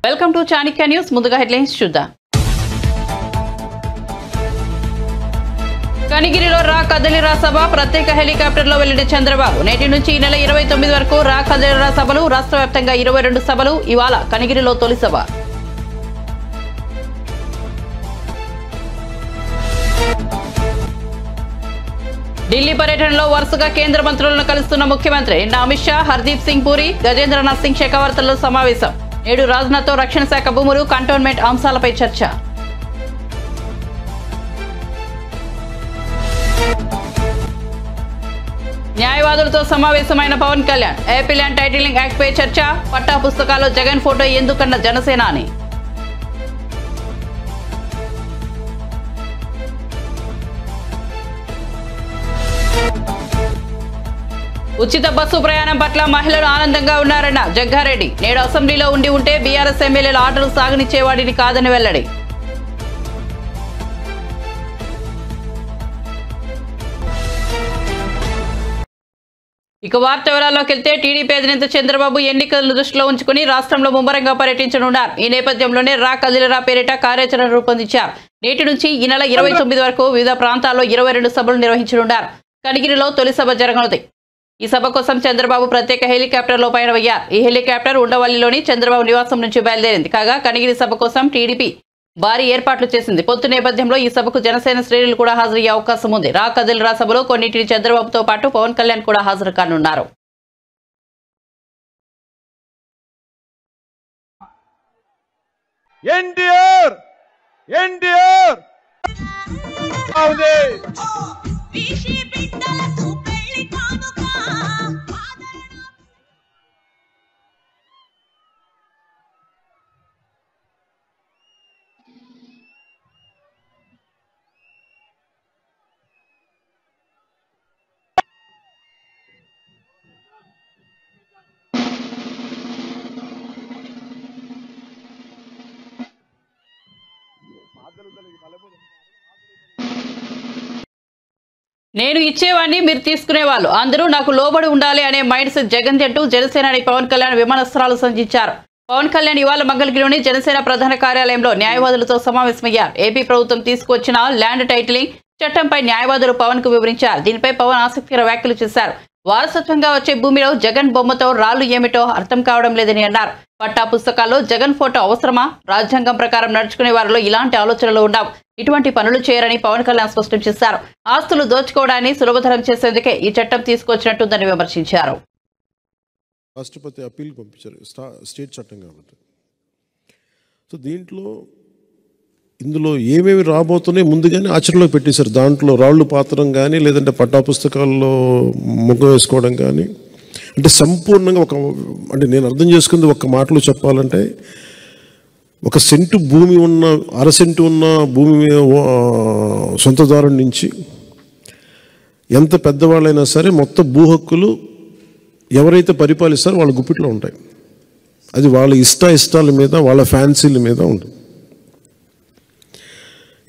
Welcome to Chanakya news. ముందుగా headlines చూద్దాం. కనిగిరిలో రా కదలిరా సభ, ప్రత్యేక హెలికాప్టర్లో వెళ్లిన చంద్రబాబు. నేటి నుంచి ఈ నెల 29 వరకు రా కదలిరా సభలు, రాష్ట్ర వ్యాప్తంగా 22 సభలు. ఇవాళ కనిగిరిలో తొలి సభ. ఢిల్లీ పర్యటనలో వరుసగా కేంద్ర మంత్రులను కలుస్తున్న ముఖ్యమంత్రి. నిన్న అమిత్ షా, హర్దీప్ సింగ్ పూరి, గజేంద్రనాథ్ సింగ్ షెకావర్త్లో సమావేశం. నేడు రాజ్నాథ్తో రక్షణ శాఖ భూములు, కంటోన్మెంట్ అంశాలపై చర్చ. న్యాయవాదులతో సమావేశమైన Pawan Kalyan. AP land titling act పై చర్చ. పట్టా పుస్తకాల్లో జగన్ ఫోటో ఎందుకన్న జనసేనాని. ఉచిత బస్సు ప్రయాణం పట్ల మహిళలు ఆనందంగా ఉన్నారన్న జగ్గారెడ్డి. నేడు అసెంబ్లీలో ఉంటే బీఆర్ఎస్ ఎమ్మెల్యేల ఆటలు సాగనిచ్చేవాడిని కాదని వెల్లడి. ఇక వార్త వివరాల్లోకి వెళ్తే టీడీపీ అధినేత చంద్రబాబు ఎన్నికలను దృష్టిలో ఉంచుకుని రాష్ట్రంలో ముమ్మరంగా పర్యటించనున్నారు. ఈ నేపథ్యంలోనే రా కదిలిరా పేరిట కార్యాచరణ రూపొందించారు. నేటి నుంచి ఈ నెల 29 వరకు వివిధ ప్రాంతాల్లో 22 సభలు నిర్వహించనున్నారు. కనిగిరిలో తొలి సభ జరగనుంది. ఈ సభ కోసం చంద్రబాబు ప్రత్యేక హెలికాప్టర్లో పయనమయ్యారు. ఈ హెలికాప్టర్ ఉండవల్లిలోని చంద్రబాబు నివాసం నుంచి బయలుదేరింది. కాగా కనిగిరి సభ కోసం టీడీపీ భారీ ఏర్పాట్లు చేసింది. పొత్తు నేపథ్యంలో ఈ సభకు జనసేన శ్రేణులు కూడా హాజరయ్యే అవకాశం ఉంది. రా కదిలిరా సభలో కొన్నింటిని చంద్రబాబుతో పాటు పవన్ కళ్యాణ్ కూడా హాజరు కానున్నారు. నేను ఇచ్చేవాడిని, మీరు తీసుకునేవాళ్ళు, అందరూ నాకు లోబడి ఉండాలి అనే మైండ్ సెట్ జగన్ అంటూ జనసేనాని పవన్ కళ్యాణ్ విమానాస్త్రాలు సంధించారు. పవన్ కళ్యాణ్ ఇవాళ మంగళగిరిలోని జనసేన ప్రధాన కార్యాలయంలో న్యాయవాదులతో సమావేశమయ్యారు. ఏపీ ప్రభుత్వం తీసుకొచ్చిన ల్యాండ్ టైటిలింగ్ చట్టంపై న్యాయవాదులు పవన్ కు వివరించారు. దీనిపై పవన్ ఆసక్తికర వ్యాఖ్యలు చేశారు. వారసత్వంగా వచ్చే భూమిలో జగన్ బొమ్మతో రాళ్లు ఏమిటో అర్థం కావడం లేదని అన్నారు. పట్టా పుస్తకాల్లో జగన్ ఫోటో అవసరమా? రాజ్యాంగం ప్రకారం నడుచుకునే వారిలో ఇలాంటి ఆలోచనలు ఉండవు. ఇటువంటి పనులు చేయరని పవన్ కళ్యాణ్ స్పష్టం చేశారు. ఆస్తులు దోచుకోవడాన్ని సులభతరం చేసేందుకే ఈ చట్టం తీసుకొచ్చినట్టుందని విమర్శించారు. రాష్ట్రపతి అప్పీల్ పంపించారు, స్టేట్ చట్టం కాబట్టి. సో ఇందులో ఏమేమి రాబోతున్నాయి ముందుగానే ఆచరణలో పెట్టేశారు. దాంట్లో రాళ్ళు పాత్రం కానీ, లేదంటే పట్టా పుస్తకాల్లో ముగ్గ వేసుకోవడం కానీ, అంటే సంపూర్ణంగా అంటే నేను అర్థం చేసుకుంది ఒక్క మాటలో చెప్పాలంటే, 1 సెంటు భూమి ఉన్న, 1/2 సెంటు ఉన్న భూమి సొంతదారుడి నుంచి ఎంత పెద్దవాళ్ళైనా సరే మొత్తం భూ హక్కులు ఎవరైతే పరిపాలిస్తారో వాళ్ళ గుప్పిట్లో ఉంటాయి. అది వాళ్ళ ఇష్టాల మీద, వాళ్ళ ఫ్యాన్సీల మీద ఉంటుంది.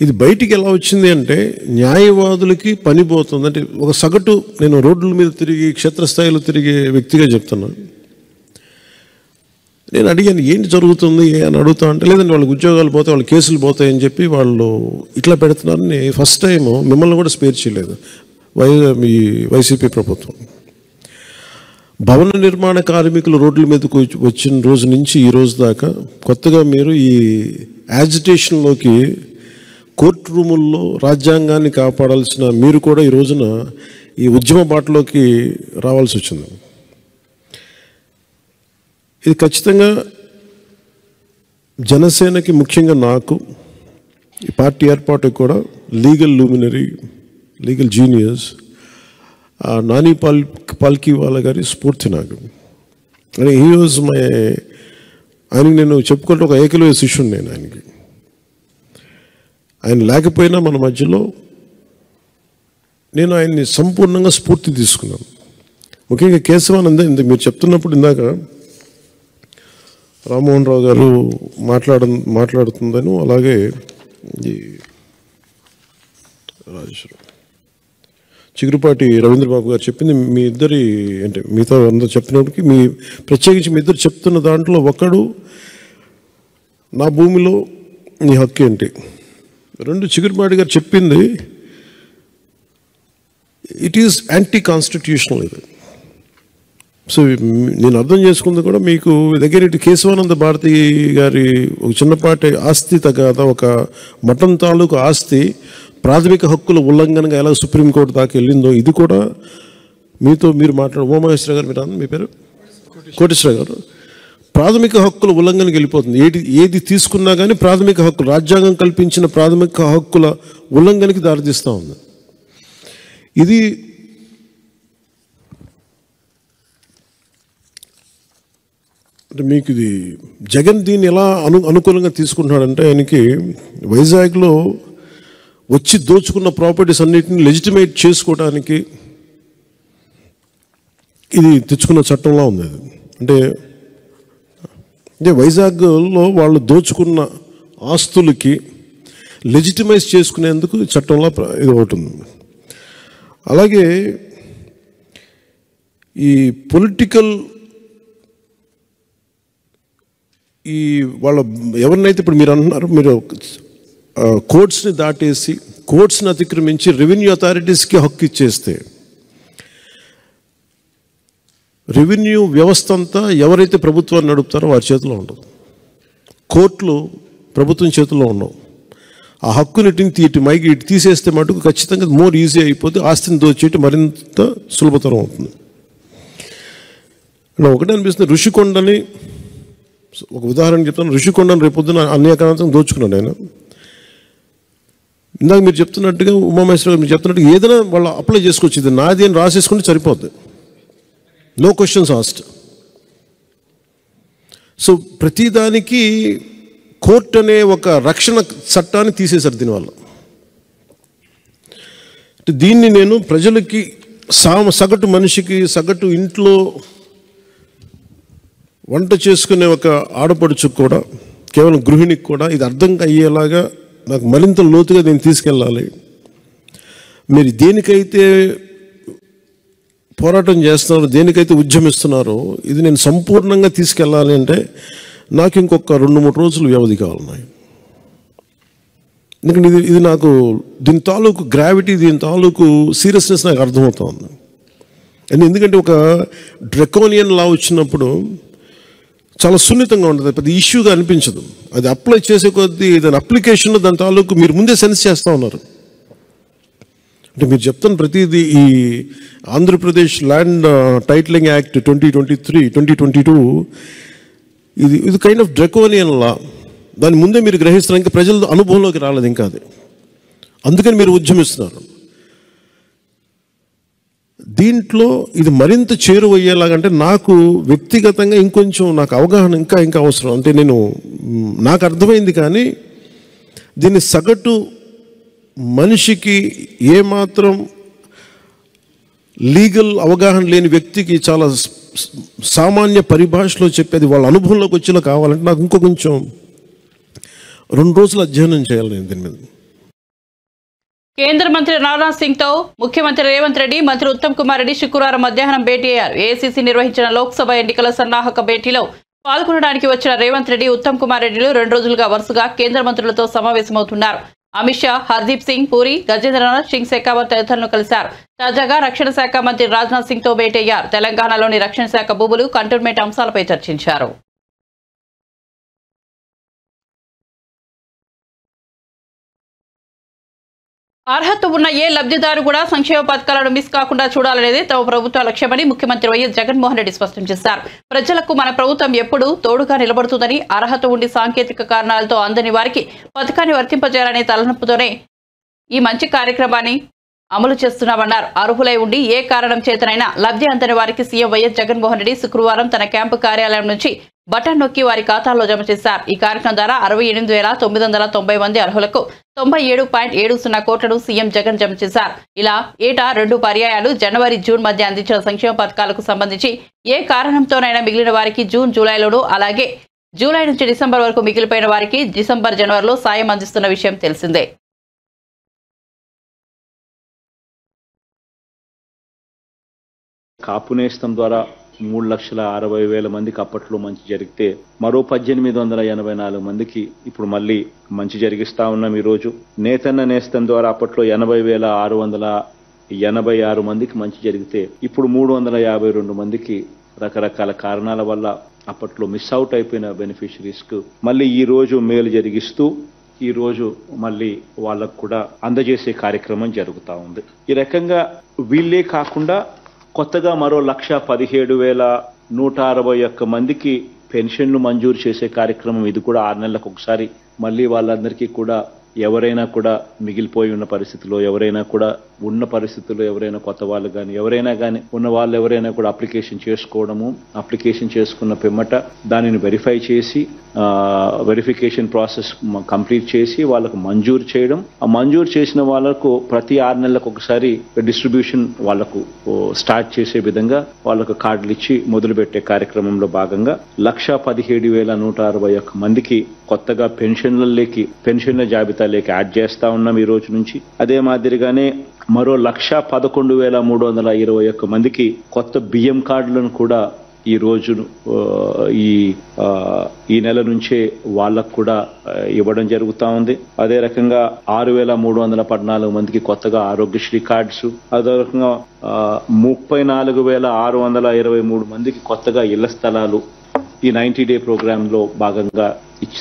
ఇది బయటికి ఎలా వచ్చింది అంటే, న్యాయవాదులకి పని పోతుంది. అంటే ఒక సగటు, నేను రోడ్ల మీద తిరిగి క్షేత్రస్థాయిలో తిరిగే వ్యక్తిగా చెప్తున్నాను. నేను అడిగాను ఏంటి జరుగుతుంది అని అడుగుతా అంటే, లేదంటే వాళ్ళకి ఉద్యోగాలు పోతాయి, వాళ్ళ కేసులు పోతాయని చెప్పి వాళ్ళు ఇట్లా పెడుతున్నారని ఫస్ట్ టైం మిమ్మల్ని కూడా స్పేర్ చేయలేదు ఈ వైసీపీ ప్రభుత్వం. భవన నిర్మాణ కార్మికులు రోడ్ల మీదకు వచ్చిన రోజు నుంచి ఈ రోజు దాకా కొత్తగా మీరు ఈ యాజిటేషన్లోకి, కోర్టు రూముల్లో రాజ్యాంగాన్ని కాపాడాల్సిన మీరు కూడా ఈ రోజున ఈ ఉద్యమ బాటలోకి రావాల్సి వచ్చింది. ఇది ఖచ్చితంగా జనసేనకి, ముఖ్యంగా నాకు, ఈ పార్టీ ఏర్పాటుకు కూడా legal luminary, legal genius Nani Palkhivala గారి స్ఫూర్తి నాకు. అంటే ఈ రోజు ఆయనకి నేను చెప్పుకుంటే ఒక ఏకలవ్య శిష్యుడు. నేను ఆయన లేకపోయినా మన మధ్యలో నేను ఆయన్ని సంపూర్ణంగా స్ఫూర్తి తీసుకున్నాను. ముఖ్యంగా కేశవానంద మీరు చెప్తున్నప్పుడు ఇందాక రామ్మోహన్ రావు గారు మాట్లాడుతుందని, అలాగే ఈ చిగురుపాటి రవీంద్రబాబు గారు చెప్పింది మీ ఇద్దరి అంటే మిగతా అందరూ చెప్తున్నప్పటికీ మీ ప్రత్యేకించి మీ ఇద్దరు చెప్తున్న దాంట్లో ఒకడు నా భూమిలో నీ హక్కు ఏంటి? రెండు చిగురుమాడి గారు చెప్పింది ఇట్ ఈజ్ యాంటీ కాన్స్టిట్యూషనల్. ఇది సో నేను అర్థం చేసుకుంది కూడా మీకు దగ్గర ఇటు కేశవానంద భారతి గారి ఒక చిన్నపాటి ఆస్తి తగ్గ ఒక మఠం తాలూకు ఆస్తి ప్రాథమిక హక్కుల ఉల్లంఘనగా ఎలా సుప్రీంకోర్టు దాకా వెళ్ళిందో ఇది కూడా మీరు ఉమామహేశ్వర గారు, మీరు మీ పేరు కోటేశ్వర గారు, ప్రాథమిక హక్కుల ఉల్లంఘనకి వెళ్ళిపోతుంది. ఏది తీసుకున్నా కానీ ప్రాథమిక హక్కులు, రాజ్యాంగం కల్పించిన ప్రాథమిక హక్కుల ఉల్లంఘనకి దారితీస్తూ ఉంది. ఇది అంటే మీకు ఇది జగన్ దీన్ని ఎలా అనుకూలంగా తీసుకుంటున్నాడంటే, ఆయనకి వైజాగ్లో వచ్చి దోచుకున్న ప్రాపర్టీస్ అన్నిటిని లెజిటిమేట్ చేసుకోవడానికి ఇది తెచ్చుకున్న చట్టంలా ఉంది. అది అంటే వైజాగ్లో వాళ్ళు దోచుకున్న ఆస్తులకి లెజిటిమైజ్ చేసుకునేందుకు చట్టంలో ఇది ఒకటి ఉంది. అలాగే ఈ పొలిటికల్ వాళ్ళ ఎవరినైతే ఇప్పుడు మీరు అంటున్నారు, మీరు కోర్ట్స్ని దాటేసి కోర్ట్స్ని అతిక్రమించి రెవెన్యూ అథారిటీస్కి హక్కు ఇచ్చేస్తే రెవెన్యూ వ్యవస్థ అంతా ఎవరైతే ప్రభుత్వాన్ని నడుపుతారో వారి చేతిలో ఉండదు. కోర్టులు ప్రభుత్వం చేతిలో ఉండవు. ఆ హక్కుని ఇటు తీసేస్తే మటుకు ఖచ్చితంగా మోర్ ఈజీ అయిపోతే ఆస్తిని దోచేయటం మరింత సులభతరం అవుతుంది. ఒకటే అనిపిస్తుంది, ఋషికొండని ఒక ఉదాహరణ చెప్తాను. ఋషికొండని రేపొద్దున అన్యాక్రాంతం దోచుకున్నాడు ఆయన. ఇందాక మీరు చెప్తున్నట్టుగా ఉమామహేశ్వర గారు మీరు చెప్తున్నట్టుగా ఏదైనా వాళ్ళు అప్లై చేసుకోవచ్చు. ఇది నాది అని రాసేసుకుంటే సరిపోద్ది, నో క్వశ్చన్స్ ఆస్క్డ్. సో ప్రతిదానికి కోర్టు అనే ఒక రక్షణ చట్టాన్ని తీసేశారు దీనివల్ల. దీన్ని నేను ప్రజలకి, సగటు మనిషికి, సగటు ఇంట్లో వంట చేసుకునే ఒక ఆడపడుచుకు కూడా, కేవలం గృహిణికి కూడా ఇది అర్థం అయ్యేలాగా నాకు మరింత లోతుగా దీన్ని తీసుకెళ్ళాలి. మీరు దేనికైతే పోరాటం చేస్తున్నారో, దేనికైతే ఉద్యమిస్తున్నారో ఇది నేను సంపూర్ణంగా తీసుకెళ్ళాలి అంటే నాకు ఇంకొక 2-3 రోజులు వ్యవధి కావాలి. ఎందుకంటే ఇది నాకు దీని తాలూకు గ్రావిటీ, దీని తాలూకు సీరియస్నెస్ నాకు అర్థమవుతుంది. అండ్ ఎందుకంటే ఒక డ్రెకోనియన్ లా వచ్చినప్పుడు చాలా సున్నితంగా ఉంటుంది, పెద్ద ఇష్యూగా అనిపించదు. అది అప్లై చేసే కొద్దీ దాని అప్లికేషన్లో దాని తాలూకు మీరు ముందే సెన్స్ చేస్తూ ఉన్నారు. అంటే మీరు చెప్తాను ప్రతిదీ ఈ ఆంధ్రప్రదేశ్ ల్యాండ్ టైటిలింగ్ యాక్ట్ 2022 ఇది కైండ్ ఆఫ్ డ్రెకోనియన్ లా. దాని ముందే మీరు గ్రహిస్తున్నారు, ఇంకా ప్రజల అనుభవంలోకి రాలేదు ఇంకా అది. అందుకని మీరు ఉద్యమిస్తున్నారు. దీంట్లో ఇది మరింత చేరువయ్యేలాగంటే నాకు వ్యక్తిగతంగా ఇంకొంచెం నాకు అవగాహన ఇంకా అవసరం. అంటే నాకు అర్థమైంది, కానీ దీన్ని సగటు మనిషికి ఏమాత్రం లీగల్ అవగాహన లేని వ్యక్తికి చాలా సామాన్య పరిభాషలో చెప్పేది వాళ్ళ అనుభవంలోకి వచ్చేలా కావాలంటే నాకు ఇంకో కొంచెం 2 రోజులు అధ్యయనం చేయాలి నేను దీని మీద. కేంద్ర మంత్రి రాజ్నాథ్ సింగ్ తో ముఖ్యమంత్రి రేవంత్ రెడ్డి, మంత్రి ఉత్తమ్ కుమార్ రెడ్డి శుక్రవారం మధ్యాహ్నం భేటీ అయ్యారు. ఏఐసీసీ నిర్వహించిన లోక్సభ ఎన్నికల సన్నాహక భేటీలో పాల్గొనడానికి వచ్చిన రేవంత్ రెడ్డి, ఉత్తమ్ కుమార్ రెడ్డిలు 2 రోజులుగా వరుసగా కేంద్ర మంత్రులతో సమావేశమవుతున్నారు. అమిత్ షా, హర్దీప్ సింగ్ పూరి, గజేంద్రనాథ్ సింగ్ షెకావత్ తదితరులను కలిశారు. తాజాగా రక్షణ శాఖ మంత్రి రాజ్నాథ్ సింగ్ తో భేటీ అయ్యారు. తెలంగాణలోని రక్షణ శాఖ భూములు, కంటోన్మెంట్ అంశాలపై చర్చించారు. అర్హత ఉన్న ఏ లబ్ధిదారు కూడా సంక్షేమ పథకాలను మిస్ కాకుండా చూడాలనేది తమ ప్రభుత్వ లక్ష్యమని ముఖ్యమంత్రి వైఎస్ జగన్మోహన్ రెడ్డి స్పష్టం చేశారు. ప్రజలకు మన ప్రభుత్వం ఎప్పుడూ తోడుగా నిలబడుతుందని, అర్హత ఉండి సాంకేతిక కారణాలతో అందని వారికి పథకాన్ని వర్తింపజేయాలనే తలనొప్పుతోనే ఈ మంచి కార్యక్రమాన్ని అమలు చేస్తున్నామన్నారు. అర్హులై ఉండి ఏ కారణం చేతనైనా లబ్ధి అందని వారికి సీఎం వైఎస్ జగన్మోహన్ రెడ్డి శుక్రవారం తన క్యాంపు కార్యాలయం నుంచి బటన్ నొక్కి వారి ఖాతాల్లో జమ చేశారు. ఈ కార్యక్రమం ద్వారా 68,990 మంది అర్హులకు 97.70 కోట్లను సీఎం జగన్ జమ చేశారు. ఇలా ఏటా 2 పర్యాయాలు జనవరి, జూన్ మధ్య అందించిన సంక్షేమ పథకాలకు సంబంధించి ఏ కారణంతోనైనా మిగిలిన వారికి జూన్, జూలైలోనూ, అలాగే జూలై నుంచి డిసెంబర్ వరకు మిగిలిపోయిన వారికి డిసెంబర్, జనవరిలో సాయం అందిస్తున్న విషయం తెలిసిందే. కాపు నేస్తం ద్వారా 3,60,000 మందికి అప్పట్లో మంచి జరిగితే మరో 1,884 మందికి ఇప్పుడు మళ్ళీ మంచి జరిగిస్తా ఉన్నాం. ఈరోజు నేతన్న నేస్తం ద్వారా అప్పట్లో 80,686 మందికి మంచి జరిగితే ఇప్పుడు 352 మందికి రకరకాల కారణాల వల్ల అప్పట్లో మిస్ అవుట్ అయిపోయిన బెనిఫిషరీస్కు మళ్ళీ ఈ రోజు మేలు జరిగిస్తూ ఈ రోజు మళ్ళీ వాళ్ళకు కూడా అందజేసే కార్యక్రమం జరుగుతూ ఉంది. ఈ రకంగా వీళ్ళే కాకుండా కొత్తగా మరో 1,17,161 మందికి పెన్షన్లు మంజూరు చేసే కార్యక్రమం ఇది కూడా 6 నెలలకు ఒకసారి మళ్ళీ వాళ్ళందరికీ కూడా ఎవరైనా కూడా మిగిలిపోయి ఉన్న పరిస్థితిలో ఎవరైనా కూడా ఉన్న పరిస్థితుల్లో ఎవరైనా కొత్త వాళ్ళు కానీ ఎవరైనా కానీ ఉన్న వాళ్ళు ఎవరైనా కూడా అప్లికేషన్ చేసుకోవడము, అప్లికేషన్ చేసుకున్న పిమ్మట దానిని వెరిఫై చేసి వెరిఫికేషన్ ప్రాసెస్ కంప్లీట్ చేసి వాళ్ళకు మంజూరు చేయడం, ఆ మంజూరు చేసిన వాళ్ళకు ప్రతి 6 నెలలకు ఒకసారి డిస్ట్రిబ్యూషన్ వాళ్ళకు స్టార్ట్ చేసే విధంగా వాళ్ళకు కార్డులు ఇచ్చి మొదలుపెట్టే కార్యక్రమంలో భాగంగా 1,17,161 మందికి కొత్తగా పెన్షన్ల జాబితాలోకి యాడ్ చేస్తా ఉన్నాం ఈ రోజు నుంచి. అదే మాదిరిగానే మరో 1,11,321 మందికి కొత్త బియ్యం కార్డులను కూడా ఈ రోజు ఈ నెల నుంచే వాళ్ళకు కూడా ఇవ్వడం జరుగుతూ ఉంది. అదే రకంగా 6,314 మందికి కొత్తగా ఆరోగ్యశ్రీ కార్డ్స్, అదే రకంగా 34,623 మందికి కొత్తగా ఇళ్ల స్థలాలు ఈ 90-day ప్రోగ్రామ్ లో భాగంగా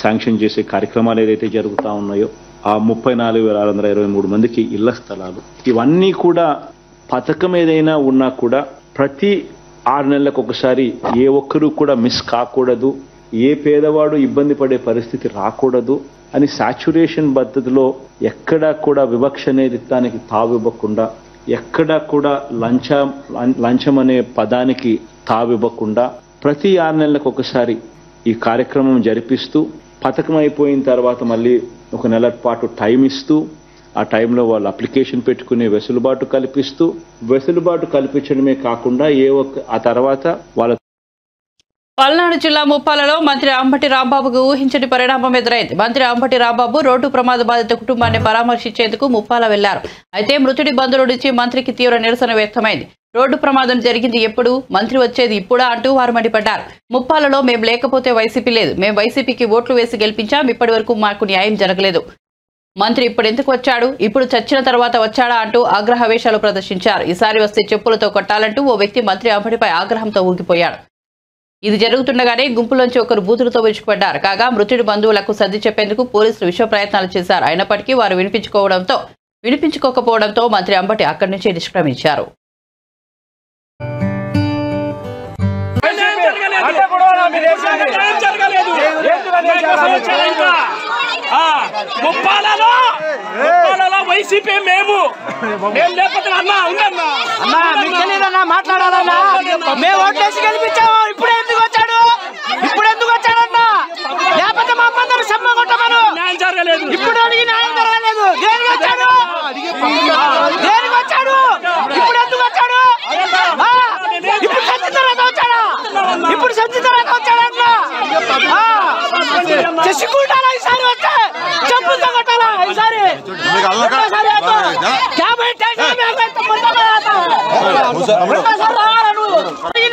శాంక్షన్ చేసే కార్యక్రమాలు ఏదైతే జరుగుతూ ఉన్నాయో ఆ 34,623 మందికి ఇళ్ల స్థలాలు, ఇవన్నీ కూడా పథకం ఏదైనా ఉన్నా కూడా ప్రతి 6 నెలలకు ఒకసారి ఏ ఒక్కరూ కూడా మిస్ కాకూడదు, ఏ పేదవాడు ఇబ్బంది పడే పరిస్థితి రాకూడదు అని సాచ్యురేషన్ పద్ధతిలో ఎక్కడా కూడా వివక్ష అనేది దానికి తావివ్వకుండా, ఎక్కడా కూడా లంచం అనే పదానికి తావివ్వకుండా ప్రతి 6 నెలలకు ఒకసారి ఈ కార్యక్రమం జరిపిస్తూ పథకం అయిపోయిన తర్వాత మళ్ళీ 1 నెల పాటు టైం ఇస్తూ ఆ టైంలో వాళ్ళు అప్లికేషన్ పెట్టుకునే వెసులుబాటు కల్పించడమే కాకుండా ఆ తర్వాత వాళ్ళ పల్నాడు జిల్లా ముప్పాలలో మంత్రి అంబటి రాంబాబుకు ఊహించని పరిణామం ఎదురైంది. మంత్రి అంబటి రాంబాబు రోడ్డు ప్రమాద బాధిత కుటుంబాన్ని పరామర్శించేందుకు ముప్పాల వెళ్లారు. అయితే మృతుడి బంధువుల నుంచి మంత్రికి తీవ్ర నిరసన వ్యక్తమైంది. రోడ్డు ప్రమాదం జరిగింది ఎప్పుడు, మంత్రి వచ్చేది ఇప్పుడా అంటూ వారు మండిపడ్డారు. ముప్పాలలో మేము లేకపోతే వైసీపీ లేదు, మేము వైసీపీకి ఓట్లు వేసి గెలిపించాం, ఇప్పటి వరకు మాకు న్యాయం జరగలేదు, మంత్రి ఇప్పుడు ఎందుకు వచ్చాడు, ఇప్పుడు చచ్చిన తర్వాత వచ్చాడా అంటూ ఆగ్రహవేశాలు ప్రదర్శించారు. ఈసారి వస్తే చెప్పులతో కొట్టాలంటూ ఓ వ్యక్తి మంత్రి అంబటిపై ఆగ్రహంతో ఊగిపోయాడు. ఇది జరుగుతుండగానే గుంపులోంచి ఒకరు బూతులతో విరుచుకుపడ్డారు. కాగా మృతుడి బంధువులకు సర్ది చెప్పేందుకు పోలీసులు విశ్వ ప్రయత్నాలు చేశారు. అయినప్పటికీ వారు వినిపించుకోకపోవడంతో మంత్రి అంబటి అక్కడి నుంచి నిష్క్రమించారు. ముప్పాలలో వైసీపీ మేము లేకపోతే అన్నా మాట్లాడాలన్నా, మేము ఓట్లేసి గెలిపించాము, ఇప్పుడు ఎందుకు వచ్చాడన్నా, లేకపోతే మా అమ్మందరూ సమ్మ కొట్టమను, ఇప్పుడు న్యాయం జరగలేదు, దేనికి వచ్చాడు, ఇప్పుడు ఎందుకు వచ్చాడు, ఇప్పుడు సంచి తర్వాత వచ్చాడా, చేసుకుంటారా ఈసారి వస్తే చెప్పులతో కొట్టాలా ఈసారి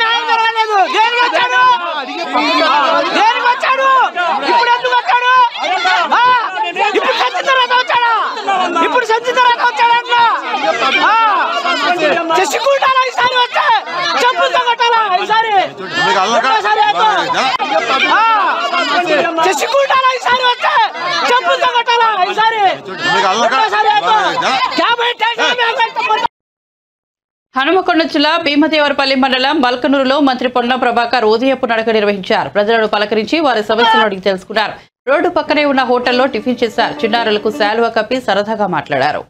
న్యాయం జరగలేదు, దేనికి వచ్చాడు, ఇప్పుడు ఎందుకు వచ్చాడు, ఇప్పుడు సంచి తర్వాత వచ్చాడా, చేసుకుంటారా ఈసారి వస్తే చెప్పులతో కొట్టాలా ఈసారి చేసుకుంటారా ఈసారి వస్తే చెప్పులతో కొట్టాలా ఈసారి హనుమకొండ జిల్లా భీమదేవరపల్లి మండలం బల్కనూరులో మంత్రి పొన్న ప్రభాకర్ ఉదయపు నడక నిర్వహించారు. ప్రజలను పలకరించి వారి సమస్యలను అడిగి తెలుసుకున్నారు. రోడ్డు పక్కనే ఉన్న హోటల్లో టిఫిన్ చేశారు. చిన్నారులకు శాలువా కప్పి సరదాగా మాట్లాడారు.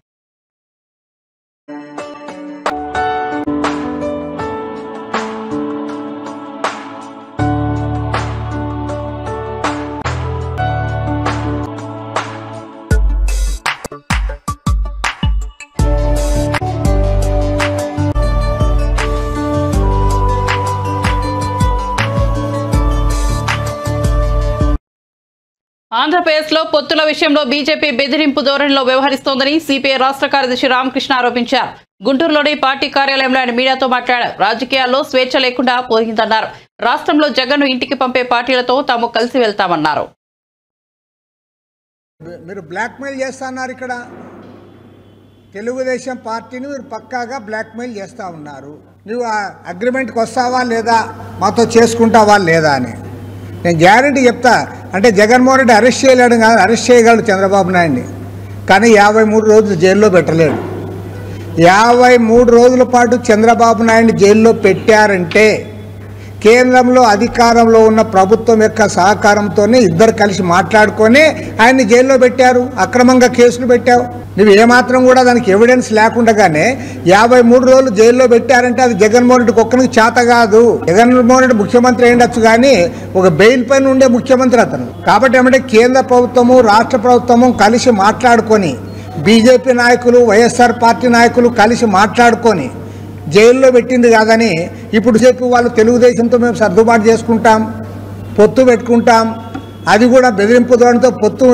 ఆంధ్రప్రదేశ్లో పొత్తుల విషయంలో బీజేపీ బెదిరింపు ధోరణిలో వ్యవహరిస్తోందని సిపిఐ రాష్ట్ర కార్యదర్శి రామకృష్ణ ఆరోపించారు. గుంటూరులోని పార్టీ కార్యాలయంలో ఆయన మీడియాతో మాట్లాడారు. రాజకీయాల్లో స్వేచ్ఛ లేకుండా పోయిందన్నారు. రాష్ట్రంలో జగన్ను ఇంటికి పంపే పార్టీలతో తాము కలిసి వెళ్తామన్నారు. మీరు బ్లాక్మెయిల్ చేస్తున్నారు. ఇక్కడ తెలుగుదేశం పార్టీని మీరు పక్కాగా బ్లాక్మెయిల్ చేస్తూ ఉన్నారు. నువ్వు ఆ అగ్రిమెంట్కి వస్తావా లేదా, మాతో చేసుకుంటావా లేదా అని నేను గ్యారంటీ చెప్తా. అంటే జగన్మోహన్ రెడ్డి అరెస్ట్ చేయలేడు కాదు, అరెస్ట్ చేయగలడు చంద్రబాబు నాయుడిని, కానీ 53 రోజులు జైల్లో పెట్టలేడు. 53 రోజుల పాటు చంద్రబాబు నాయుడిని జైల్లో పెట్టారంటే కేంద్రంలో అధికారంలో ఉన్న ప్రభుత్వం యొక్క సహకారంతోనే ఇద్దరు కలిసి మాట్లాడుకొని ఆయన్ని జైల్లో పెట్టారు. అక్రమంగా కేసులు పెట్టావు. నువ్వు ఏమాత్రం కూడా దానికి ఎవిడెన్స్ లేకుండానే 53 రోజులు జైల్లో పెట్టారంటే అది జగన్మోహన్ రెడ్డికి ఒక్కరికి చేత కాదు. జగన్మోహన్ రెడ్డి ముఖ్యమంత్రి అయ్యుండొచ్చు కానీ ఒక బెయిల్ పైన ఉండే ముఖ్యమంత్రి అతను. కాబట్టి ఏమంటే కేంద్ర ప్రభుత్వము రాష్ట్ర ప్రభుత్వము కలిసి మాట్లాడుకొని, బీజేపీ నాయకులు వైఎస్ఆర్ పార్టీ నాయకులు కలిసి మాట్లాడుకొని జైల్లో పెట్టింది కాదని ఇప్పుడు చెప్పి వాళ్ళు తెలుగుదేశంతో మేము సర్దుబాటు చేసుకుంటాం, పొత్తు పెట్టుకుంటాం, అది కూడా బెదిరింపు ధోరణితో పొత్తు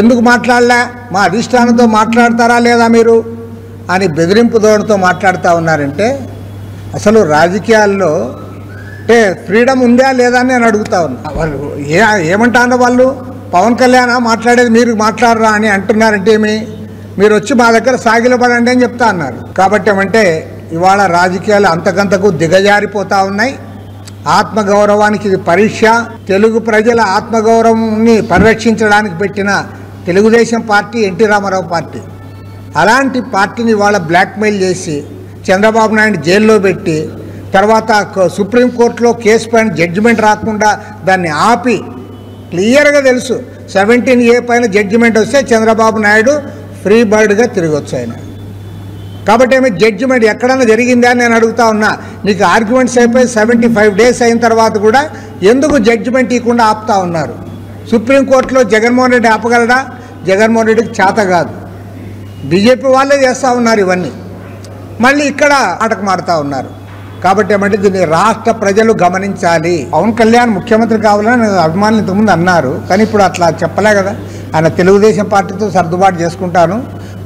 ఎందుకు మాట్లాడలే, మా అధిష్టానంతో మాట్లాడతారా లేదా మీరు అని బెదిరింపు ధోరణితో మాట్లాడుతూ ఉన్నారంటే అసలు రాజకీయాల్లో అంటే ఫ్రీడమ్ ఉందా లేదా అని నేను అడుగుతా ఉన్నా. వాళ్ళు ఏమంటారో వాళ్ళు పవన్ కళ్యాణ్ మాట్లాడేది మీరు మాట్లాడరా అని అంటున్నారంటే ఏమి, మీరు వచ్చి మా దగ్గర సాగిలపడండి అని చెప్తా అన్నారు. కాబట్టి ఏమంటే ఇవాళ రాజకీయాలు అంతకంతకు దిగజారిపోతూ ఉన్నాయి. ఆత్మగౌరవానికి ఇది పరీక్ష. తెలుగు ప్రజల ఆత్మగౌరవాన్ని పరిరక్షించడానికి పెట్టిన తెలుగుదేశం పార్టీ ఎన్టీ రామారావు పార్టీ, అలాంటి పార్టీని ఇవాళ బ్లాక్మెయిల్ చేసి చంద్రబాబు నాయుడు జైల్లో పెట్టి తర్వాత సుప్రీంకోర్టులో కేసు పైన జడ్జిమెంట్ రాకుండా దాన్ని ఆపి, క్లియర్గా తెలుసు 17A పైన జడ్జిమెంట్ వస్తే చంద్రబాబు నాయుడు ఫ్రీ బర్డ్గా తిరగొచ్చు ఆయన. కాబట్టి ఏమి జడ్జిమెంట్ ఎక్కడైనా జరిగిందా అని నేను అడుగుతా ఉన్నా. నీకు ఆర్గ్యుమెంట్స్ అయిపోయి 75 డేస్ అయిన తర్వాత కూడా ఎందుకు జడ్జిమెంట్ ఇవ్వకుండా ఆపుతా ఉన్నారు? సుప్రీంకోర్టులో జగన్మోహన్ రెడ్డి ఆపగలడా? జగన్మోహన్ రెడ్డికి చేత కాదు. బీజేపీ వాళ్ళే చేస్తూ ఉన్నారు ఇవన్నీ, మళ్ళీ ఇక్కడ ఆటకు మారుతూ ఉన్నారు. కాబట్టి ఏమంటే దీన్ని రాష్ట్ర ప్రజలు గమనించాలి. పవన్ కళ్యాణ్ ముఖ్యమంత్రి కావాలని అభిమానులు ఇంతకుముందు అన్నారు, కానీ ఇప్పుడు అట్లా చెప్పలే కదా. ఆయన తెలుగుదేశం పార్టీతో సర్దుబాటు చేసుకుంటాను,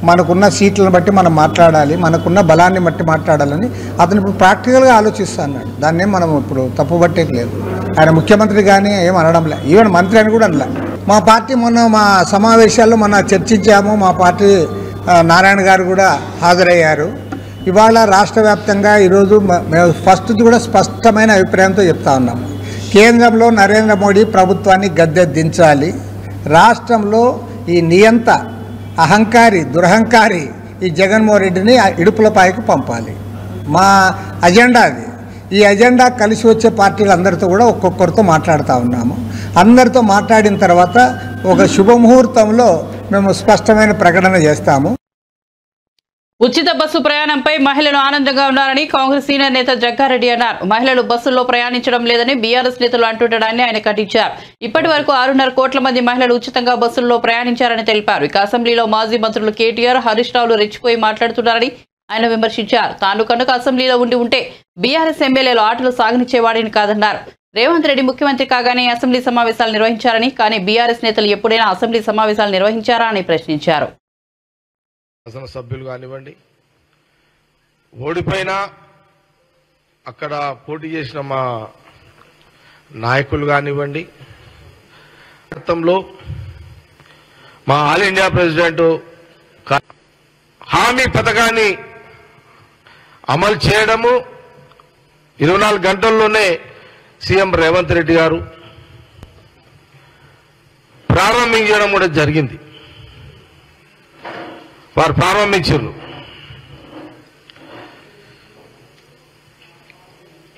మనకున్న సీట్లను బట్టి మనం మాట్లాడాలి, మనకున్న బలాన్ని బట్టి మాట్లాడాలని అతను ఇప్పుడు ప్రాక్టికల్గా ఆలోచిస్తా అన్నాడు. దాన్నేం మనం ఇప్పుడు తప్పుబట్టేది లేదు. ఆయన ముఖ్యమంత్రి కానీ ఏం అనడంలే, ఈవెన్ మంత్రి అని కూడా అనలే. మా పార్టీ మొన్న మా సమావేశాల్లో చర్చించాము. మా పార్టీ నారాయణ గారు కూడా హాజరయ్యారు. ఇవాళ రాష్ట్ర వ్యాప్తంగా ఈరోజు మేము ఫస్ట్ కూడా స్పష్టమైన అభిప్రాయంతో చెప్తా ఉన్నాం. కేంద్రంలో నరేంద్ర మోడీ ప్రభుత్వాన్ని గద్దె దించాలి. రాష్ట్రంలో ఈ నియంత అహంకారి దురహంకారి ఈ జగన్మోహన్ రెడ్డిని ఇడుపులపాయకు పంపాలి. మా అజెండా అది. ఈ అజెండా కలిసి వచ్చే పార్టీలందరితో కూడా ఒక్కొక్కరితో మాట్లాడుతూ ఉన్నాము. అందరితో మాట్లాడిన తర్వాత ఒక శుభముహూర్తంలో మేము స్పష్టమైన ప్రకటన చేస్తాము. ఉచిత బస్సు ప్రయాణంపై మహిళలు ఆనందంగా ఉన్నారని కాంగ్రెస్ సీనియర్ నేత జగ్గారెడ్డి అన్నారు. మహిళలు బస్సుల్లో ప్రయాణించడం లేదని బీఆర్ఎస్ నేతలు అంటుండడాన్ని ఆయన ఖండించారు. ఇప్పటి వరకు 6.5 కోట్ల మంది మహిళలు ఉచితంగా బస్సుల్లో ప్రయాణించారని తెలిపారు. ఇక అసెంబ్లీలో మాజీ మంత్రులు కేటీఆర్, హరీష్ రావులు రెచ్చిపోయి మాట్లాడుతున్నారని ఆయన విమర్శించారు. తాను కనుక అసెంబ్లీలో ఉంటే బీఆర్ఎస్ ఎమ్మెల్యేలు ఆటలు సాగనిచ్చేవాడిని కాదన్నారు. రేవంత్ రెడ్డి ముఖ్యమంత్రి కాగానే అసెంబ్లీ సమావేశాలు నిర్వహించారని, కానీ బీఆర్ఎస్ నేతలు ఎప్పుడైనా అసెంబ్లీ సమావేశాలు నిర్వహించారా అని ప్రశ్నించారు. సభ్యులు కానివ్వండి, ఓడిపోయినా అక్కడ పోటీ చేసిన మా నాయకులు కానివ్వండి, గతంలో మా ఆల్ ఇండియా ప్రెసిడెంట్ హామీ పథకాన్ని అమలు చేయడము 24 గంటల్లోనే సీఎం రేవంత్ రెడ్డి గారు ప్రారంభించడం కూడా జరిగింది. వారు ప్రారంభించారు.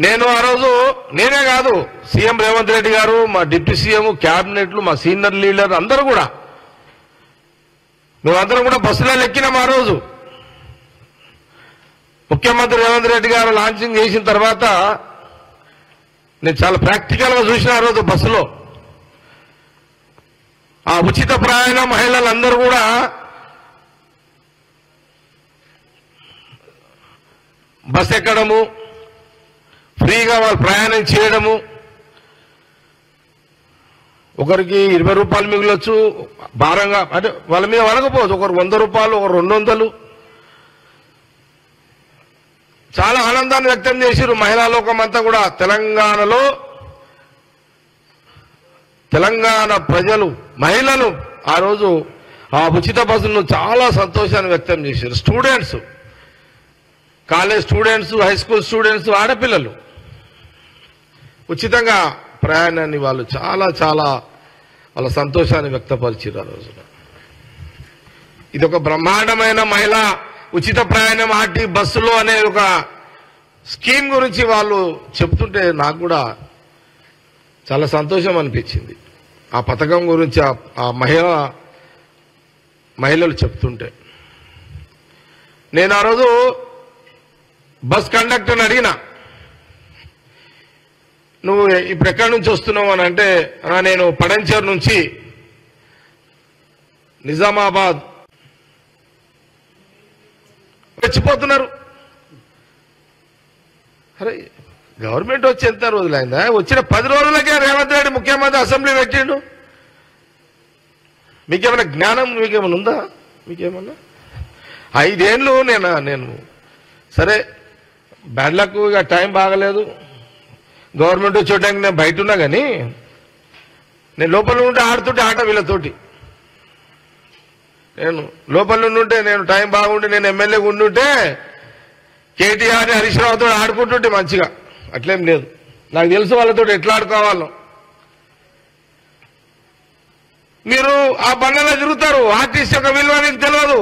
నేను ఆ రోజు నేనే కాదు, సీఎం రేవంత్ రెడ్డి గారు, మా డిప్యూటీ సీఎం, క్యాబినెట్లు, మా సీనియర్ లీడర్ అందరూ కూడా మేమందరం కూడా బస్సులో ఎక్కినాం. ఆ రోజు ముఖ్యమంత్రి రేవంత్ రెడ్డి గారు లాంచింగ్ చేసిన తర్వాత నేను చాలా ప్రాక్టికల్గా చూసిన ఆ రోజు బస్సులో ఆ ఉచిత ప్రయాణ మహిళలందరూ కూడా బస్ ఎక్కడము, ఫ్రీగా వాళ్ళు ప్రయాణం చేయడము, ఒకరికి 20 రూపాయలు మిగిలొచ్చు భారంగా, అంటే వాళ్ళ మీద వడకపోవచ్చు, ఒకరు 100 రూపాయలు, ఒకరు 200. చాలా ఆనందాన్ని వ్యక్తం చేశారు మహిళా లోకం అంతా కూడా. తెలంగాణలో తెలంగాణ ప్రజలు మహిళలు ఆ రోజు ఆ ఉచిత బస్సును చాలా సంతోషాన్ని వ్యక్తం చేశారు. Students, college students, high school students, ఆడపిల్లలు ఉచితంగా ప్రయాణాన్ని వాళ్ళు చాలా చాలా వాళ్ళ సంతోషాన్ని వ్యక్తపరిచారు ఆ రోజున. ఇది ఒక బ్రహ్మాండమైన మహిళా ఉచిత ప్రయాణం ఆర్టీ బస్సులో అనే ఒక స్కీమ్ గురించి వాళ్ళు చెప్తుంటే నాకు కూడా చాలా సంతోషం అనిపించింది. ఆ పథకం గురించి ఆ మహిళలు చెప్తుంటే నేను ఆ రోజు బస్ కండక్టర్ని అడిగిన, నువ్వు ఇప్పుడు ఎక్కడి నుంచి వస్తున్నావు అని అంటే, నేను పడంచేరు నుంచి నిజామాబాద్. వచ్చిపోతున్నారు. అరే గవర్నమెంట్ వచ్చి ఎంత రోజులైందా? వచ్చిన 10 రోజులకే రేవంత్ రెడ్డి ముఖ్యమంత్రి అసెంబ్లీ పెట్టిండు. మీకేమైనా జ్ఞానం మీకేమైనా ఉందా? మీకేమన్నా 5 ఏళ్ళు నేను సరే బ్యాడ్ లక్, ఇక టైం బాగలేదు, గవర్నమెంట్ వచ్చేటానికి నేను బయట ఉన్నా కానీ నేను లోపల ఉంటే ఆడుతుంటే ఆట వీళ్ళతోటి. నేను లోపల ఉంటే నేను టైం బాగుండి నేను ఎమ్మెల్యేగా ఉండుంటే కేటీఆర్ హరీష్ రావుతో ఆడుకుంటుంటే మంచిగా. అట్లేం లేదు, నాకు తెలుసు వాళ్ళతో ఎట్లా ఆడుకోవాలో. మీరు ఆ బండలో తిరుగుతారు, ఆర్టిస్ట్ యొక్క విలువ మీకు తెలియదు.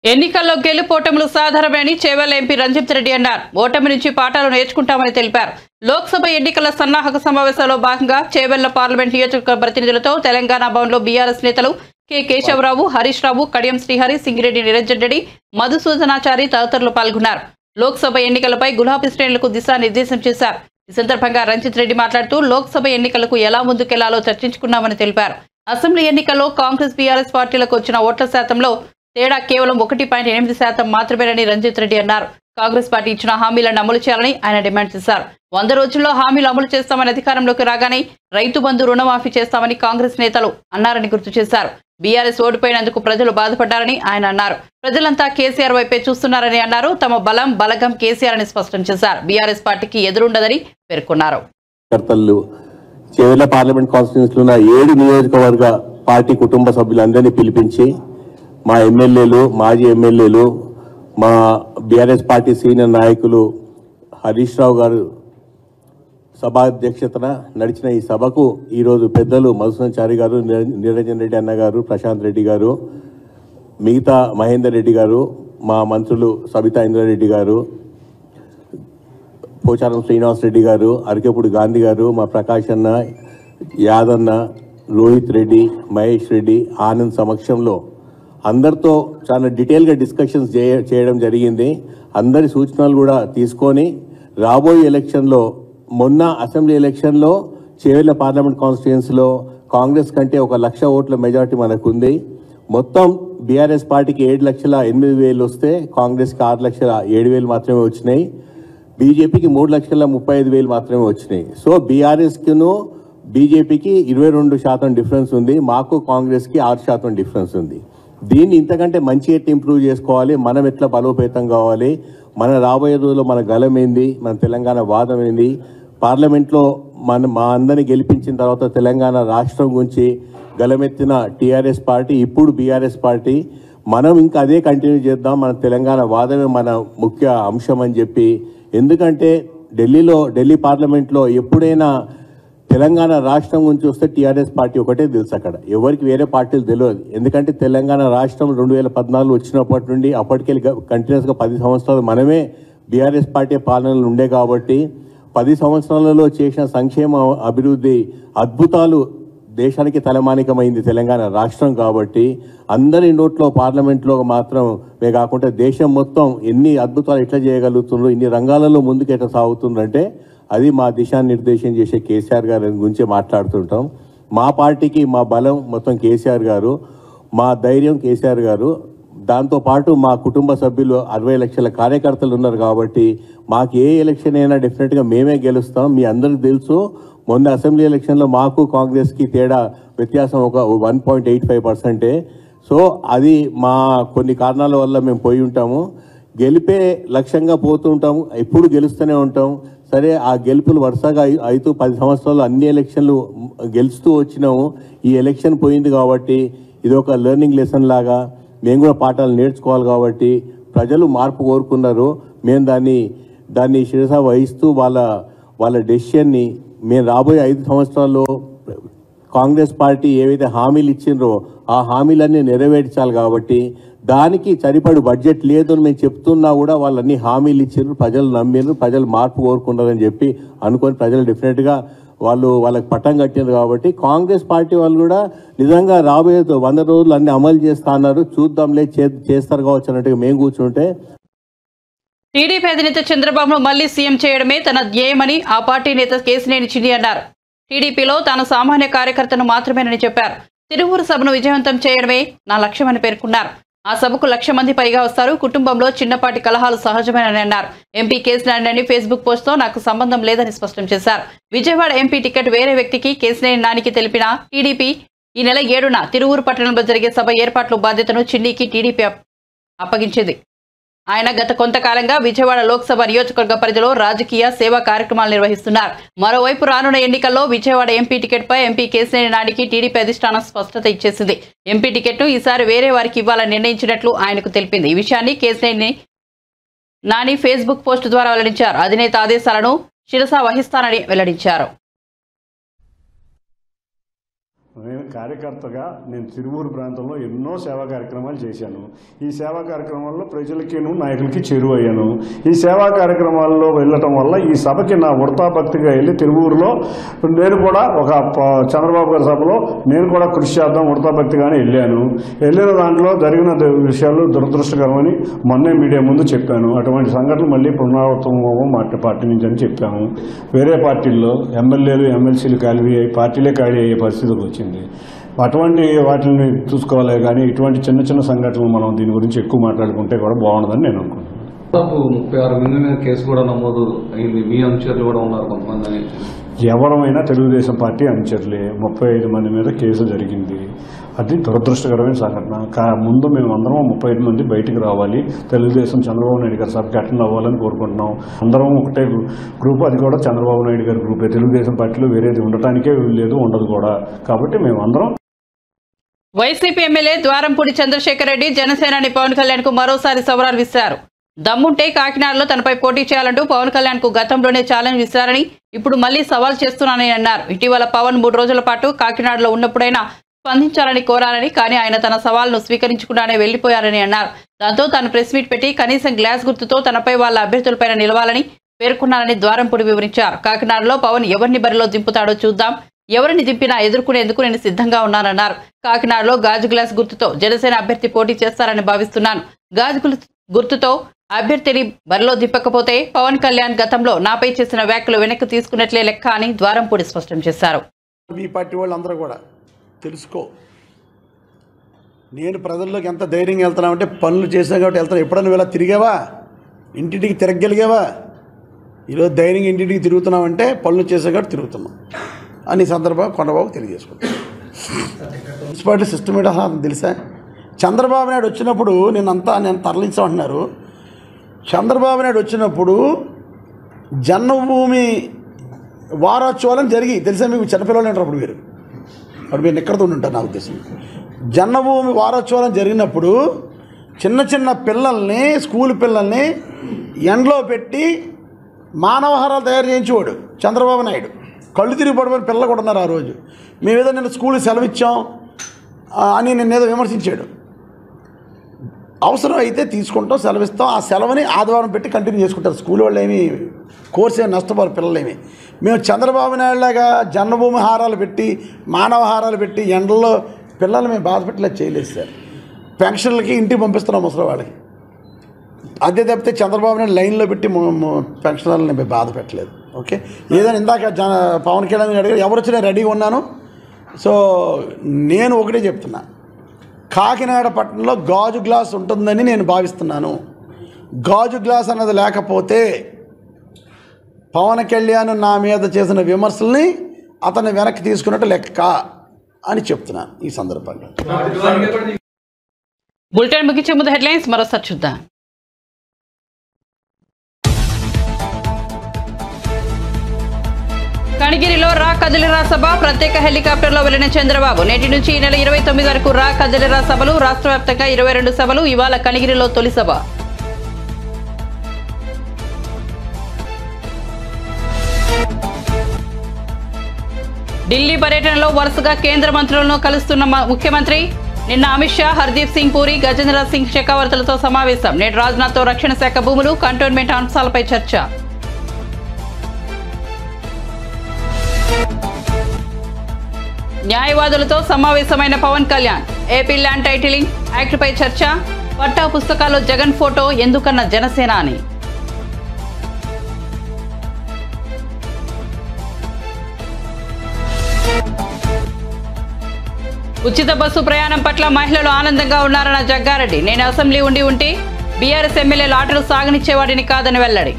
ఎన్నికల్లో గెలుపోటములు సాధారణమని చేవెళ్ల ఎంపీ రంజిత్ రెడ్డి అన్నారు. ఓటమి నుంచి పాఠాలు నేర్చుకుంటామని తెలిపారు. లోక్సభ ఎన్నికల సన్నాహక సమావేశంలో భాగంగా చేవెళ్ల పార్లమెంట్ నియోజకవర్గ ప్రతినిధులతో తెలంగాణ భవన్లో బీఆర్ఎస్ నేతలు కె కేశవరావు, హరీష్ రావు, కడియం శ్రీహరి, సింగిరెడ్డి నిరంజన్ రెడ్డి, మధుసూదనాచారి తదితరులు పాల్గొన్నారు. లోక్సభ ఎన్నికలపై గులాబీ శ్రేణులకు దిశానిర్దేశం చేశారు. ఈ సందర్భంగా రంజిత్ రెడ్డి మాట్లాడుతూ లోక్సభ ఎన్నికలకు ఎలా ముందుకెళ్లాలో చర్చించుకున్నామని తెలిపారు. అసెంబ్లీ ఎన్నికల్లో కాంగ్రెస్ బీఆర్ఎస్ పార్టీలకు వచ్చిన ఓట్ల శాతంలో తేడా కేవలం 1.8% మాత్రమేనని రంజిత్ రెడ్డి అన్నారు. కాంగ్రెస్ పార్టీ ఇచ్చిన హామీలను అమలు చేయాలని ఆయన డిమాండ్ చేశారు. 100 రోజుల్లో హామీలు అమలు చేస్తామని అధికారంలోకి రాగానే రైతు బంధు రుణమాఫీ చేస్తామని కాంగ్రెస్ నేతలు అన్నారని గుర్తు చేశారు. బీఆర్ఎస్ ఓడిపోయినందుకు ప్రజలు బాధపడ్డారని ఆయన అన్నారు. ప్రజలంతా కేసీఆర్ వైపే చూస్తున్నారని అన్నారు. తమ బలగం కేసీఆర్ అని స్పష్టం చేశారు. బీఆర్ఎస్ పార్టీకి ఎదురుండదని పేర్కొన్నారు. చేవెళ్ల పార్లమెంట్ కాన్స్టిట్యూన్సీలో ఉన్న 7 నియోజకవర్గ పార్టీ కుటుంబ సభ్యులందరినీ పిలిపించి మా ఎమ్మెల్యేలు, మాజీ ఎమ్మెల్యేలు, మా బీఆర్ఎస్ పార్టీ సీనియర్ నాయకులు హరీష్ రావు గారు సభాధ్యక్షతన నడిచిన ఈ సభకు ఈరోజు పెద్దలు మధుసూదనాచారి గారు, నిరంజన్ రెడ్డి అన్న గారు, ప్రశాంత్ రెడ్డి గారు, మిగతా మహేందర్ రెడ్డి గారు, మా మంత్రులు సబితా ఇంద్రారెడ్డి గారు, పోచారం శ్రీనివాస్ రెడ్డి గారు, అరకెప్పుడు గాంధీ గారు, మా ప్రకాష్ అన్న, యాదన్న, రోహిత్ రెడ్డి, మహేష్ రెడ్డి, ఆనంద్ సమక్షంలో అందరితో చాలా డీటెయిల్గా డిస్కషన్స్ చేయడం జరిగింది. అందరి సూచనలు కూడా తీసుకొని రాబోయే ఎలక్షన్లో, మొన్న అసెంబ్లీ ఎలక్షన్లో చేవెళ్ల పార్లమెంట్ కాన్స్టిట్యుయెన్సీలో కాంగ్రెస్ కంటే 1 లక్ష ఓట్ల మెజారిటీ మనకుంది. మొత్తం బీఆర్ఎస్ పార్టీకి 7,08,000 వస్తే కాంగ్రెస్కి 6,07,000 మాత్రమే వచ్చినాయి. బీజేపీకి 3,35,000 మాత్రమే వచ్చినాయి. సో బీఆర్ఎస్కిను బీజేపీకి 22% డిఫరెన్స్ ఉంది, మాకు కాంగ్రెస్కి 6% డిఫరెన్స్ ఉంది. దీన్ని ఇంతకంటే మంచి ఎట్లా ఇంప్రూవ్ చేసుకోవాలి, మనం ఎట్లా బలోపేతం కావాలి, మన రాబోయే రోజుల్లో మన గలం ఏంది, మన తెలంగాణ వాదం ఏంది, పార్లమెంట్లో మా అందరినీ గెలిపించిన తర్వాత తెలంగాణ రాష్ట్రం గురించి గలమెత్తిన టీఆర్ఎస్ పార్టీ, ఇప్పుడు బీఆర్ఎస్ పార్టీ, మనం ఇంకా అదే కంటిన్యూ చేద్దాం, మన తెలంగాణ వాదమే మన ముఖ్య అంశం అని చెప్పి. ఎందుకంటే ఢిల్లీ పార్లమెంట్లో ఎప్పుడైనా తెలంగాణ రాష్ట్రం గురించి వస్తే టీఆర్ఎస్ పార్టీ ఒకటే తెలుసు, అక్కడ ఎవరికి వేరే పార్టీలు తెలియదు. ఎందుకంటే తెలంగాణ రాష్ట్రం 2014 వచ్చినప్పటి నుండి అప్పటికెళ్ళి కంటిన్యూస్గా 10 సంవత్సరాలు మనమే బీఆర్ఎస్ పార్టీ పాలనలు ఉండే కాబట్టి 10 సంవత్సరాలలో చేసిన సంక్షేమ అభివృద్ధి అద్భుతాలు దేశానికి తలమానికమైంది తెలంగాణ రాష్ట్రం కాబట్టి అందరి నోట్లో పార్లమెంట్లో మాత్రమే కాకుండా దేశం మొత్తం ఎన్ని అద్భుతాలు ఎట్లా చేయగలుగుతుండ్రో, ఇన్ని రంగాలలో ముందుకు ఎట్లా సాగుతుందంటే అది మా దిశానిర్దేశం చేసే కేసీఆర్ గారి గురించి మాట్లాడుతుంటాం. మా పార్టీకి మా బలం మొత్తం కేసీఆర్ గారు, మా ధైర్యం కేసీఆర్ గారు. దాంతోపాటు మా కుటుంబ సభ్యులు 60 లక్షల కార్యకర్తలు ఉన్నారు కాబట్టి మాకు ఏ ఎలక్షన్ అయినా డెఫినెట్గా మేమే గెలుస్తాం. మీ అందరికీ తెలుసు, మొన్న అసెంబ్లీ ఎలక్షన్లో మాకు కాంగ్రెస్కి తేడా వ్యత్యాసం ఒక 1.85%. సో అది మా కొన్ని కారణాల వల్ల మేము పోయి ఉంటాము. గెలిపే లక్ష్యంగా పోతుంటాం, ఎప్పుడు గెలుస్తూనే ఉంటాం. సరే, ఆ గెలుపులు వరుసగా 10 సంవత్సరాలు అన్ని ఎలక్షన్లు గెలుస్తూ వచ్చినాము. ఈ ఎలక్షన్ పోయింది కాబట్టి ఇది ఒక లెర్నింగ్ లెసన్ లాగా మేము కూడా పాఠాలు నేర్చుకోవాలి. కాబట్టి ప్రజలు మార్పు కోరుకున్నారు. మేము దాన్ని శిరస వహిస్తూ వాళ్ళ డెసిషన్ని మేము రాబోయే 5 సంవత్సరాల్లో కాంగ్రెస్ పార్టీ ఏవైతే హామీలు ఇచ్చిండ్రో ఆ హామీలన్నీ నెరవేర్చాలి. కాబట్టి దానికి సరిపడు బడ్జెట్ లేదు అని మేము చెప్తున్నా కూడా వాళ్ళన్నీ హామీలు ఇచ్చిండ్రు, ప్రజలు నమ్మిండ్రు, ప్రజలు మార్పు కోరుకున్నారని చెప్పి అనుకొని ప్రజలు డెఫినెట్గా వాళ్ళకి పట్టం కట్టిండ్రు. కాబట్టి కాంగ్రెస్ పార్టీ వాళ్ళు కూడా నిజంగా రాబోయే 100 రోజులు అన్ని అమలు చేస్తా అన్నారు. చూద్దాంలే, చేస్తారు కావచ్చు అన్నట్టుగా మేము కూర్చుంటే, టీడీపీ అధినేత చంద్రబాబును మళ్లీ సీఎం చేయడమే తన ధ్యేయమని ఆ పార్టీ నేత కేశినేని చిన్ని అన్నారు. టీడీపీలో తాను సామాన్య కార్యకర్తను మాత్రమేనని చెప్పారు. తిరువూరు సభను విజయవంతం చేయడమే నా లక్ష్యమని పేర్కొన్నారు. ఆ సభకు 1,00,000 మంది పైగా వస్తారు. కుటుంబంలో చిన్నపాటి కలహాలు సహజమేనని అన్నారు. ఎంపీ కేశినేని ఫేస్బుక్ పోస్ట్తో నాకు సంబంధం లేదని స్పష్టం చేశారు. విజయవాడ ఎంపీ టికెట్ వేరే వ్యక్తికి కేశినేని నానికి తెలిపిన టీడీపీ ఈ నెల 7న తిరువూరు పట్టణంలో జరిగే సభ ఏర్పాట్ల బాధ్యతను చిన్నికి టీడీపీ అప్పగించింది. ఆయన గత కొంతకాలంగా విజయవాడ లోక్సభ నియోజకవర్గ పరిధిలో రాజకీయ సేవా కార్యక్రమాలు నిర్వహిస్తున్నారు. మరోవైపు రానున్న ఎన్నికల్లో విజయవాడ ఎంపీ టికెట్పై ఎంపీ కేశినేని నానికి టీడీపీ అధిష్టానం స్పష్టత ఇచ్చేసింది. ఎంపీ టికెట్ను ఈసారి వేరే వారికి ఇవ్వాలని నిర్ణయించినట్లు ఆయనకు తెలిపింది. ఈ విషయాన్ని కేశినేని నాని ఫేస్బుక్ పోస్ట్ ద్వారా వెల్లడించారు. అధినేత ఆదేశాలను శిరస వహిస్తానని వెల్లడించారు. నేను కార్యకర్తగా తిరువూరు ప్రాంతంలో ఎన్నో సేవా కార్యక్రమాలు చేశాను. ఈ సేవా కార్యక్రమాల్లో ప్రజలకి నాయకులకి చేరువయ్యాను. ఈ సేవా కార్యక్రమాల్లో వెళ్ళటం వల్ల ఈ సభకి నా వృతాభక్తిగా వెళ్ళి తిరువూరులో నేను కూడా ఒక చంద్రబాబు గారి సభలో నేను కూడా కృషి చేద్దాం వృతాభక్తిగానే వెళ్ళిన దాంట్లో జరిగిన విషయాలు దురదృష్టకరమని మొన్నే మీడియా ముందు చెప్పాను. అటువంటి సంఘటనలు మళ్ళీ పునరావృతం మా పార్టీ నుంచి అని చెప్పాము. వేరే పార్టీల్లో ఎమ్మెల్యేలు ఎమ్మెల్సీలు పార్టీలే ఖాళీ అయ్యే పరిస్థితికి వచ్చింది. అటువంటి వాటిని చూసుకోవాలి. కానీ ఇటువంటి చిన్న చిన్న సంఘటనలు మనం దీని గురించి ఎక్కువ మాట్లాడుకుంటే కూడా బాగుండదని నేను అనుకుంటున్నాను. 36 మంది మీద కేసు కూడా నమోదు అయింది. మీ అనుచరులు కూడా ఉన్నారు కొంతమంది. ఎవరమైనా తెలుగుదేశం పార్టీ అనుచరులే. 35 మంది మీద కేసు జరిగింది. అది దురదృష్టకరమైన సంఘటన. ముందు మేము అందరం 35 మంది బయటికి రావాలి. తెలుగుదేశం చంద్రబాబు నాయుడు గారి సభకి అటెండ్ అవ్వాలని కోరుకుంటున్నాం. అందరం ఒకటే గ్రూప్, అది కూడా చంద్రబాబు నాయుడు గారి గ్రూపే. తెలుగుదేశం పార్టీలో వేరేది ఉండటానికే లేదు, ఉండదు కూడా. కాబట్టి మేము అందరం. వైసీపీ ఎమ్మెల్యే ద్వారంపూడి చంద్రశేఖర్ రెడ్డి జనసేనాని పవన్ కళ్యాణ్ కు మరోసారి సవాల్ విసిరారు. దమ్ముంటే కాకినాడలో తనపై పోటీ చేయాలంటూ పవన్ కళ్యాణ్ కు గతంలోనే ఛాలెంజ్ విసిరారని ఇప్పుడు మళ్లీ సవాల్ చేస్తున్నానని అన్నారు. ఇటీవల పవన్ 3 రోజుల పాటు కాకినాడలో ఉన్నప్పుడైనా స్పందించాలని కోరారని, కానీ ఆయన తన సవాల్ను స్వీకరించకుండానే వెళ్లిపోయారని అన్నారు. దాంతో తాను ప్రెస్ మీట్ పెట్టి కనీసం గ్లాస్ గుర్తుతో తనపై వాళ్ళ అభ్యర్థులపైన నిలవాలని పేర్కొన్నారని ద్వారంపూడి వివరించారు. కాకినాడలో పవన్ ఎవరిని బరిలో దింపుతాడో చూద్దాం, ఎవరిని దింపినా ఎదుర్కొనేందుకు నేను సిద్ధంగా ఉన్నానన్నారు. కాకినాడలో గాజు గ్లాస్ గుర్తుతో జనసేన అభ్యర్థి పోటీ చేస్తారని భావిస్తున్నాను. గాజు గుర్తుతో అభ్యర్థిని బరిలో దింపకపోతే పవన్ కళ్యాణ్ గతంలో నాపై చేసిన వ్యాఖ్యలు వెనక్కి తీసుకున్నట్లే లెక్క అని ద్వారంపూడి స్పష్టం చేశారు. ఈ పార్టీ వాళ్ళందరూ కూడా తెలుసుకో, నేను ప్రజల్లోకి ఎంత ధైర్యంగా వెళ్తున్నామంటే పనులు చేసాను కాబట్టి వెళ్తాను. ఎప్పుడన్నా ఇలా తిరిగావా? ఇంటింటికి తిరగలిగావా? ఈరోజు ధైర్యంగా ఇంటింటికి తిరుగుతున్నామంటే పనులు చేసాం కాబట్టి తిరుగుతున్నాం అని సందర్భంగా కొండబాబు తెలియజేసుకుంటాం. మున్సిపాలిటీ సిస్టమ్ ఏంటో అసలు తెలుసా? చంద్రబాబు నాయుడు వచ్చినప్పుడు నేను తరలించామంటున్నారు. చంద్రబాబు నాయుడు వచ్చినప్పుడు జన్మభూమి వారోత్సవాలను జరిగి తెలుసా మీకు? చిన్నపిల్లలు ఉంటారు అప్పుడు మీరు ఎక్కడితో ఉంటారు నా ఉద్దేశం. జన్మభూమి వారోత్సవాలను జరిగినప్పుడు చిన్న చిన్న పిల్లల్ని, స్కూల్ పిల్లల్ని ఎండలో పెట్టి మానవహారాలు తయారు చేయించేవాడు చంద్రబాబు నాయుడు. కళ్ళు తిరిగి పడిపోయిన పిల్లలు కూడా ఉన్నారు. ఆ రోజు మేమేదో నిన్న స్కూల్కి సెలవు ఇచ్చాం అని నిన్నేదో విమర్శించాడు. అవసరం అయితే తీసుకుంటాం, సెలవిస్తాం. ఆ సెలవుని ఆదివారం పెట్టి కంటిన్యూ చేసుకుంటారు. స్కూల్ వాళ్ళు ఏమి కోర్సు ఏమి నష్టపోరు పిల్లలేమి. మేము చంద్రబాబు నాయుడులాగా జన్మభూమి హారాలు పెట్టి, మానవ హారాలు పెట్టి ఎండల్లో పిల్లలు మేము బాధ పెట్టలేదు, చేయలేదు సార్. పెన్షన్లకి ఇంటికి పంపిస్తున్నాం ముసలి వాళ్ళకి. అదే తప్పితే చంద్రబాబు నాయుడు లైన్లో పెట్టి పెన్షనర్లని మేము బాధ పెట్టలేదు. ఓకే, ఏదైనా ఇందాక పవన్ కళ్యాణ్ అడిగారు, ఎవరు వచ్చినా రెడీగా ఉన్నాను. సో నేను ఒకటే చెప్తున్నా, కాకినాడ పట్టణంలో గాజు గ్లాస్ ఉంటుందని నేను భావిస్తున్నాను. గాజు గ్లాస్ అన్నది లేకపోతే పవన్ కళ్యాణ్ నా మీద చేసిన విమర్శల్ని అతన్ని వెనక్కి తీసుకున్నట్టు లెక్క అని చెప్తున్నాను ఈ సందర్భంగా. బులెటిన్ ముగించే ముందు హెడ్లైన్స్ మరోసారి చూద్దాం. కనిగిరిలో రా కదిలిరా సభ ప్రత్యేక హెలికాప్టర్లో వెళ్లిన చంద్రబాబు నేటి నుంచి ఈ నెల 29 వరకు రా కదిలిరా సభలు రాష్ట్ర వ్యాప్తంగా 22 సభలు ఇవాళ కనిగిరిలో తొలి సభ. ఢిల్లీ పర్యటనలో వరుసగా కేంద్ర మంత్రులను కలుస్తున్న ముఖ్యమంత్రి. నిన్న అమిత్ షా, హర్దీప్ సింగ్ పూరి, గజేంద్ర సింగ్ షెకావత్లతో సమావేశం. నేడు రాజ్నాథ్తో రక్షణ శాఖ భూములు, కంటోన్మెంట్ అంశాలపై చర్చ. న్యాయవాదులతో సమావేశమైన Pawan Kalyan. AP land titling యాక్ట్పై చర్చ. పట్టా పుస్తకాల్లో జగన్ ఫోటో ఎందుకన్న జనసేన అని. ఉచిత బస్సు ప్రయాణం పట్ల మహిళలు ఆనందంగా ఉన్నారన్న జగ్గారెడ్డి. నేను అసెంబ్లీ ఉంటే బీఆర్ఎస్ ఎమ్మెల్యేలు ఆటలు సాగనిచ్చేవాడిని కాదని వెల్లడి.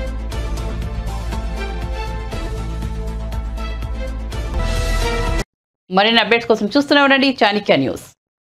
మరిన్ని అప్డేట్స్ కోసం చూస్తూనే ఉండండి చాణక్య న్యూస్.